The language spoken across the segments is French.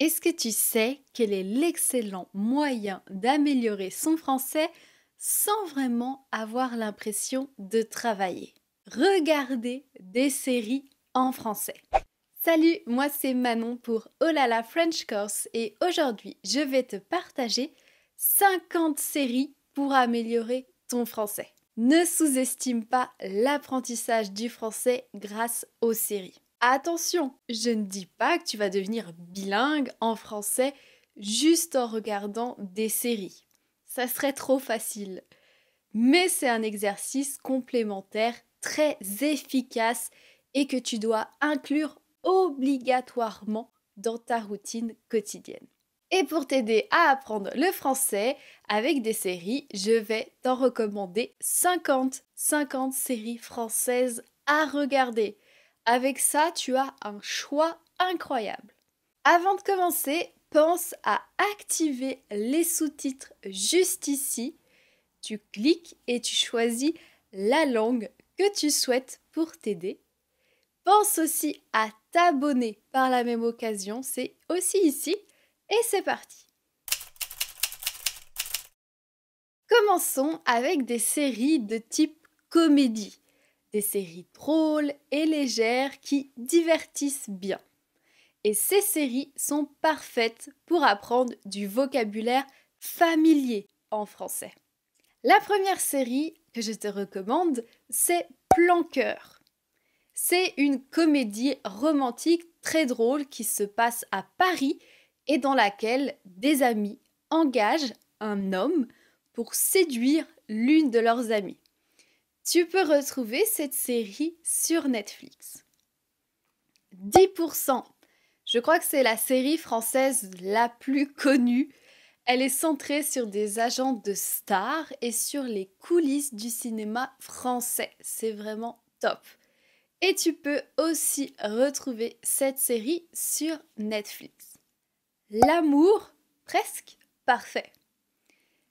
Est-ce que tu sais quel est l'excellent moyen d'améliorer son français sans vraiment avoir l'impression de travailler? Regarder des séries en français. Salut, moi c'est Manon pour Oh là là French Course et aujourd'hui je vais te partager 50 séries pour améliorer ton français. Ne sous-estime pas l'apprentissage du français grâce aux séries. Attention, je ne dis pas que tu vas devenir bilingue en français juste en regardant des séries. Ça serait trop facile. Mais c'est un exercice complémentaire très efficace et que tu dois inclure obligatoirement dans ta routine quotidienne. Et pour t'aider à apprendre le français avec des séries, je vais t'en recommander 50 séries françaises à regarder. Avec ça, tu as un choix incroyable. Avant de commencer, pense à activer les sous-titres juste ici. Tu cliques et tu choisis la langue que tu souhaites pour t'aider. Pense aussi à t'abonner par la même occasion, c'est aussi ici. Et c'est parti. Commençons avec des séries de type comédie. Des séries drôles et légères qui divertissent bien. Et ces séries sont parfaites pour apprendre du vocabulaire familier en français. La première série que je te recommande, c'est Plan Cœur. C'est une comédie romantique très drôle qui se passe à Paris et dans laquelle des amis engagent un homme pour séduire l'une de leurs amies. Tu peux retrouver cette série sur Netflix. 10%. Je crois que c'est la série française la plus connue. Elle est centrée sur des agents de stars et sur les coulisses du cinéma français. C'est vraiment top. Et tu peux aussi retrouver cette série sur Netflix. L'amour presque parfait.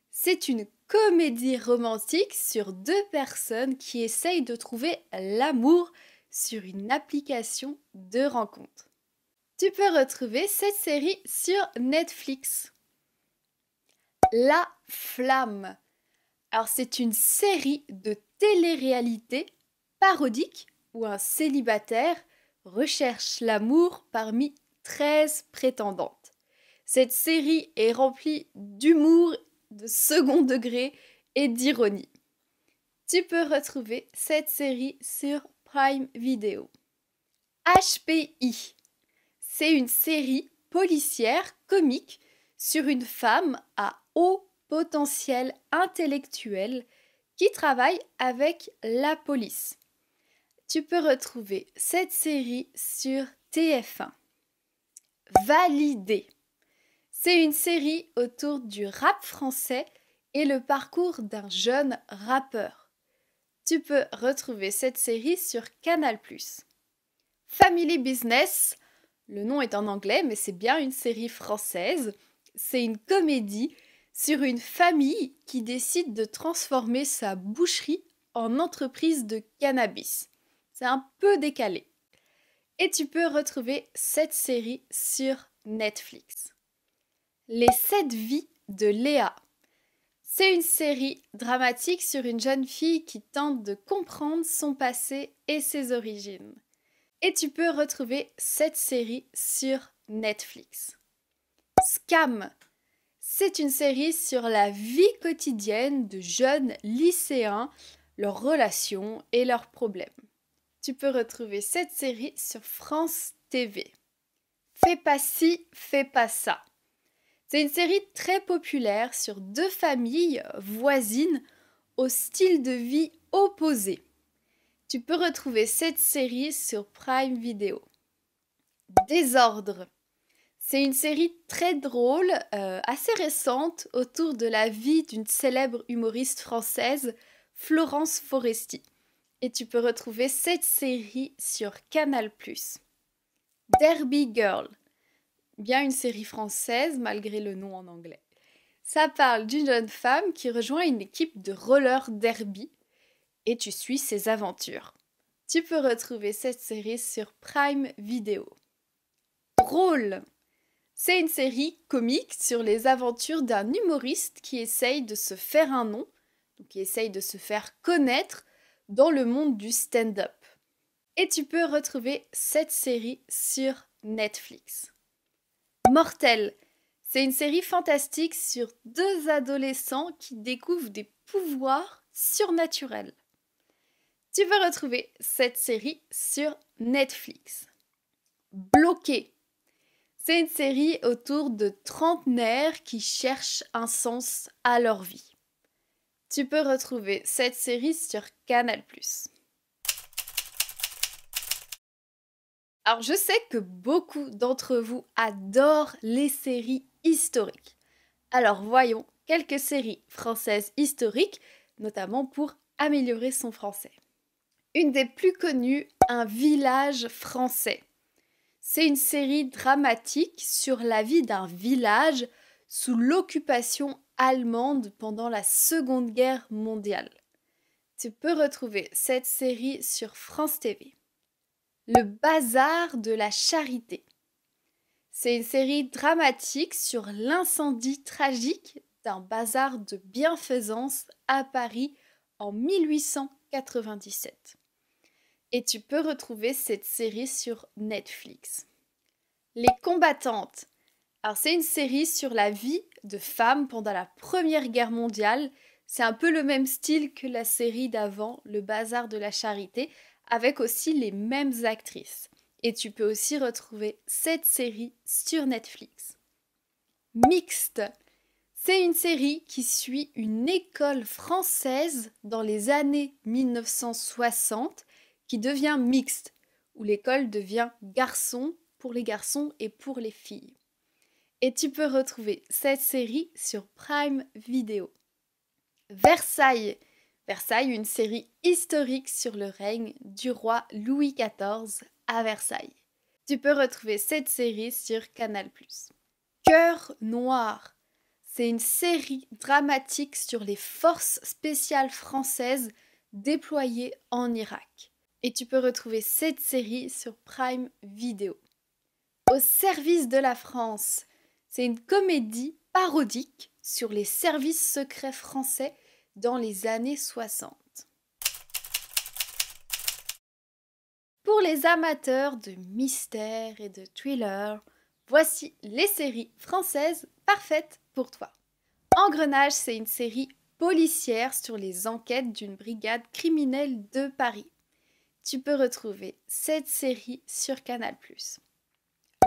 C'est une comédie romantique sur deux personnes qui essayent de trouver l'amour sur une application de rencontre. Tu peux retrouver cette série sur Netflix. La Flamme. Alors c'est une série de télé-réalité parodique où un célibataire recherche l'amour parmi 13 prétendantes. Cette série est remplie d'humour, de second degré et d'ironie. Tu peux retrouver cette série sur Prime Video. HPI. C'est une série policière comique sur une femme à haut potentiel intellectuel qui travaille avec la police. Tu peux retrouver cette série sur TF1. Validé. C'est une série autour du rap français et le parcours d'un jeune rappeur. Tu peux retrouver cette série sur Canal+. Family Business. Le nom est en anglais, mais c'est bien une série française. C'est une comédie sur une famille qui décide de transformer sa boucherie en entreprise de cannabis. C'est un peu décalé. Et tu peux retrouver cette série sur Netflix. Les 7 vies de Léa. C'est une série dramatique sur une jeune fille qui tente de comprendre son passé et ses origines. Et tu peux retrouver cette série sur Netflix. Scam. C'est une série sur la vie quotidienne de jeunes lycéens, leurs relations et leurs problèmes. Tu peux retrouver cette série sur France TV. Fais pas ci, fais pas ça. C'est une série très populaire sur deux familles voisines au style de vie opposé. Tu peux retrouver cette série sur Prime Video. Désordre. C'est une série très drôle, assez récente, autour de la vie d'une célèbre humoriste française, Florence Foresti. Et tu peux retrouver cette série sur Canal+. Derby Girl. Bien une série française, malgré le nom en anglais. Ça parle d'une jeune femme qui rejoint une équipe de roller derby et tu suis ses aventures. Tu peux retrouver cette série sur Prime Video. Drôle. C'est une série comique sur les aventures d'un humoriste qui essaye de se faire un nom, donc qui essaye de se faire connaître dans le monde du stand-up. Et tu peux retrouver cette série sur Netflix. Mortel, c'est une série fantastique sur deux adolescents qui découvrent des pouvoirs surnaturels. Tu peux retrouver cette série sur Netflix. Bloqué, c'est une série autour de trentenaires qui cherchent un sens à leur vie. Tu peux retrouver cette série sur Canal+. Alors je sais que beaucoup d'entre vous adorent les séries historiques. Alors voyons quelques séries françaises historiques, notamment pour améliorer son français. Une des plus connues, Un village français. C'est une série dramatique sur la vie d'un village sous l'occupation allemande pendant la Seconde Guerre mondiale. Tu peux retrouver cette série sur France TV. Le bazar de la charité. C'est une série dramatique sur l'incendie tragique d'un bazar de bienfaisance à Paris en 1897. Et tu peux retrouver cette série sur Netflix. Les combattantes. Alors c'est une série sur la vie de femmes pendant la Première Guerre mondiale. C'est un peu le même style que la série d'avant, Le bazar de la charité, avec aussi les mêmes actrices. Et tu peux aussi retrouver cette série sur Netflix. Mixte. C'est une série qui suit une école française dans les années 1960 qui devient mixte, où l'école devient garçon pour les garçons et pour les filles. Et tu peux retrouver cette série sur Prime Video. Versailles. Versailles, une série historique sur le règne du roi Louis XIV à Versailles. Tu peux retrouver cette série sur Canal+. Cœur noir. C'est une série dramatique sur les forces spéciales françaises déployées en Irak. Et tu peux retrouver cette série sur Prime Video. Au service de la France, c'est une comédie parodique sur les services secrets français dans les années 60. Pour les amateurs de mystère et de thriller, voici les séries françaises parfaites pour toi. Engrenage, c'est une série policière sur les enquêtes d'une brigade criminelle de Paris. Tu peux retrouver cette série sur Canal+.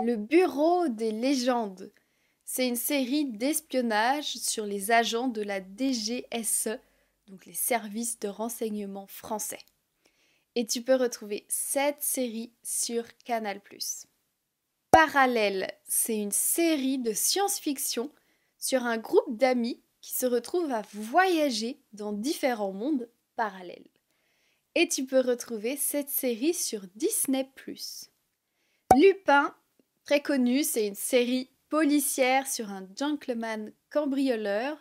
Le Bureau des légendes, c'est une série d'espionnage sur les agents de la DGSE, donc les services de renseignement français. Et tu peux retrouver cette série sur Canal+. Parallèle, c'est une série de science-fiction sur un groupe d'amis qui se retrouvent à voyager dans différents mondes parallèles. Et tu peux retrouver cette série sur Disney+. Lupin, très connu, c'est une série policière sur un gentleman cambrioleur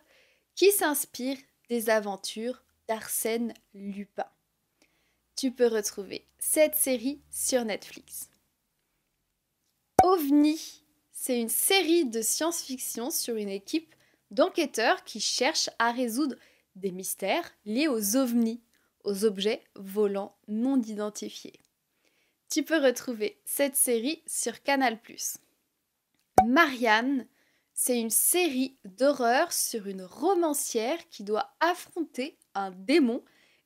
qui s'inspire des aventures d'Arsène Lupin. Tu peux retrouver cette série sur Netflix. OVNI, c'est une série de science-fiction sur une équipe d'enquêteurs qui cherchent à résoudre des mystères liés aux ovnis, aux objets volants non identifiés. Tu peux retrouver cette série sur Canal+. Marianne, c'est une série d'horreur sur une romancière qui doit affronter un démon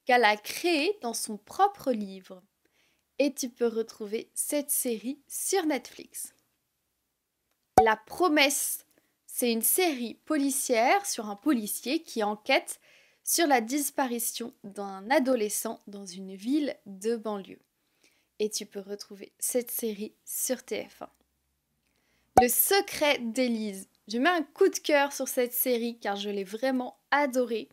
qu'elle a créé dans son propre livre. Et tu peux retrouver cette série sur Netflix. La promesse, c'est une série policière sur un policier qui enquête sur la disparition d'un adolescent dans une ville de banlieue. Et tu peux retrouver cette série sur TF1. Le secret d'Élise. Je mets un coup de cœur sur cette série car je l'ai vraiment adorée.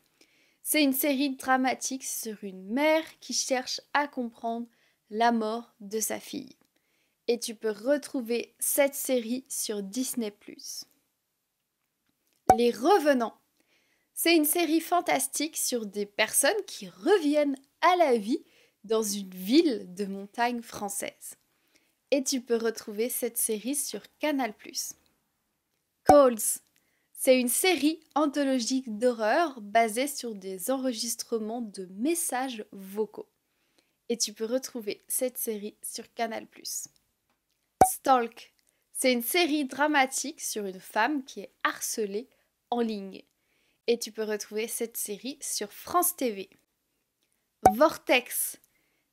C'est une série dramatique sur une mère qui cherche à comprendre la mort de sa fille. Et tu peux retrouver cette série sur Disney+. Les Revenants. C'est une série fantastique sur des personnes qui reviennent à la vie dans une ville de montagne française. Et tu peux retrouver cette série sur Canal+. Calls. C'est une série anthologique d'horreur basée sur des enregistrements de messages vocaux. Et tu peux retrouver cette série sur Canal+. Stalk. C'est une série dramatique sur une femme qui est harcelée en ligne. Et tu peux retrouver cette série sur France TV. Vortex.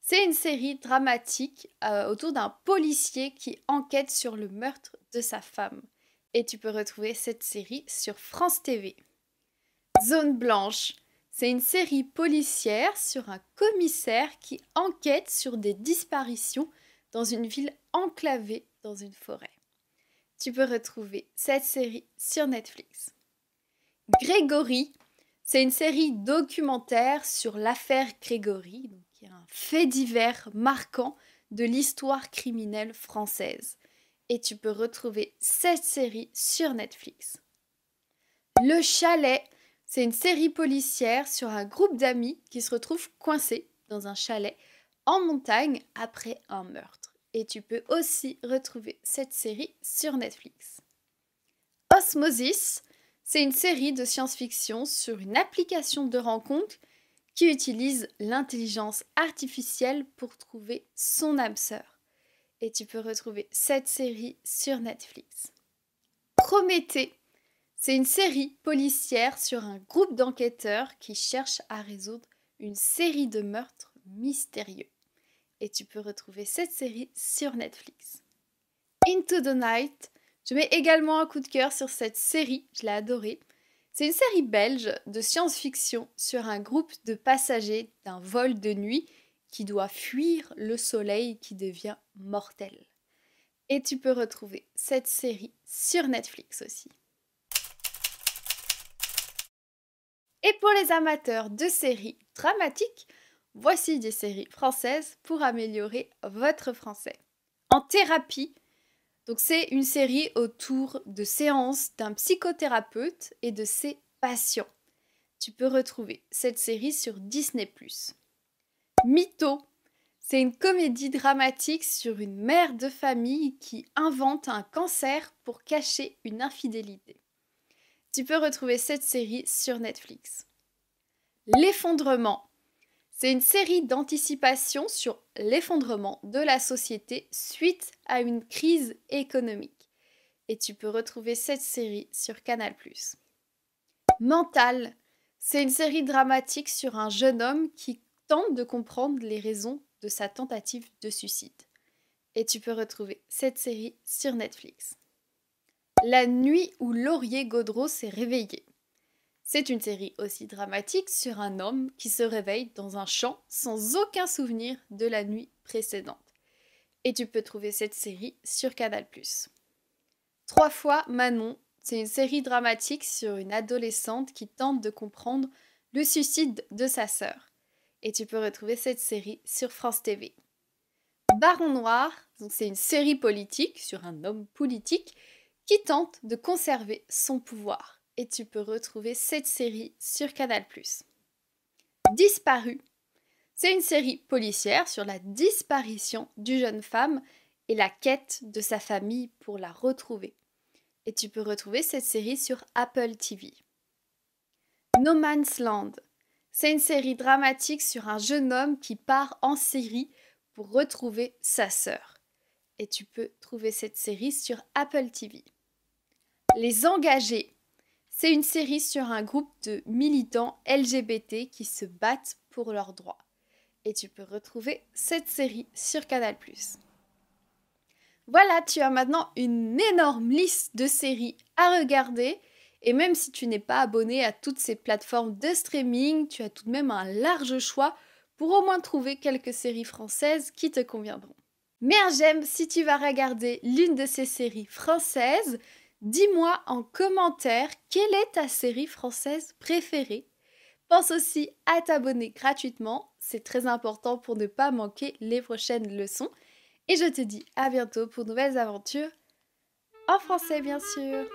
C'est une série dramatique autour d'un policier qui enquête sur le meurtre de sa femme. Et tu peux retrouver cette série sur France TV. Zone blanche. C'est une série policière sur un commissaire qui enquête sur des disparitions dans une ville enclavée dans une forêt. Tu peux retrouver cette série sur Netflix. Grégory, c'est une série documentaire sur l'affaire Grégory, donc qui est un fait divers marquant de l'histoire criminelle française. Et tu peux retrouver cette série sur Netflix. Le chalet, c'est une série policière sur un groupe d'amis qui se retrouvent coincés dans un chalet en montagne après un meurtre. Et tu peux aussi retrouver cette série sur Netflix. Osmosis, c'est une série de science-fiction sur une application de rencontre qui utilise l'intelligence artificielle pour trouver son âme sœur. Et tu peux retrouver cette série sur Netflix. Prométhée, c'est une série policière sur un groupe d'enquêteurs qui cherchent à résoudre une série de meurtres mystérieux. Et tu peux retrouver cette série sur Netflix. Into the Night, je mets également un coup de cœur sur cette série, je l'ai adorée. C'est une série belge de science-fiction sur un groupe de passagers d'un vol de nuit qui doit fuir le soleil qui devient mortel. Et tu peux retrouver cette série sur Netflix aussi. Et pour les amateurs de séries dramatiques, voici des séries françaises pour améliorer votre français. En thérapie, donc c'est une série autour de séances d'un psychothérapeute et de ses patients. Tu peux retrouver cette série sur Disney+. Mytho, c'est une comédie dramatique sur une mère de famille qui invente un cancer pour cacher une infidélité. Tu peux retrouver cette série sur Netflix. L'effondrement, c'est une série d'anticipation sur l'effondrement de la société suite à une crise économique. Et tu peux retrouver cette série sur Canal+. Mental, c'est une série dramatique sur un jeune homme qui tente de comprendre les raisons de sa tentative de suicide. Et tu peux retrouver cette série sur Netflix. La nuit où Laurier Gaudreault s'est réveillé. C'est une série aussi dramatique sur un homme qui se réveille dans un champ sans aucun souvenir de la nuit précédente. Et tu peux trouver cette série sur Canal+. 3 fois Manon, c'est une série dramatique sur une adolescente qui tente de comprendre le suicide de sa sœur. Et tu peux retrouver cette série sur France TV. Baron Noir, c'est une série politique sur un homme politique qui tente de conserver son pouvoir. Et tu peux retrouver cette série sur Canal+. Disparu, c'est une série policière sur la disparition d'une jeune femme et la quête de sa famille pour la retrouver. Et tu peux retrouver cette série sur Apple TV. No Man's Land, c'est une série dramatique sur un jeune homme qui part en Syrie pour retrouver sa sœur. Et tu peux trouver cette série sur Apple TV. Les Engagés, c'est une série sur un groupe de militants LGBT qui se battent pour leurs droits. Et tu peux retrouver cette série sur Canal+. Voilà, tu as maintenant une énorme liste de séries à regarder. Et même si tu n'es pas abonné à toutes ces plateformes de streaming, tu as tout de même un large choix pour au moins trouver quelques séries françaises qui te conviendront. Mets un j'aime si tu vas regarder l'une de ces séries françaises. Dis-moi en commentaire quelle est ta série française préférée. Pense aussi à t'abonner gratuitement, c'est très important pour ne pas manquer les prochaines leçons. Et je te dis à bientôt pour de nouvelles aventures, en français bien sûr.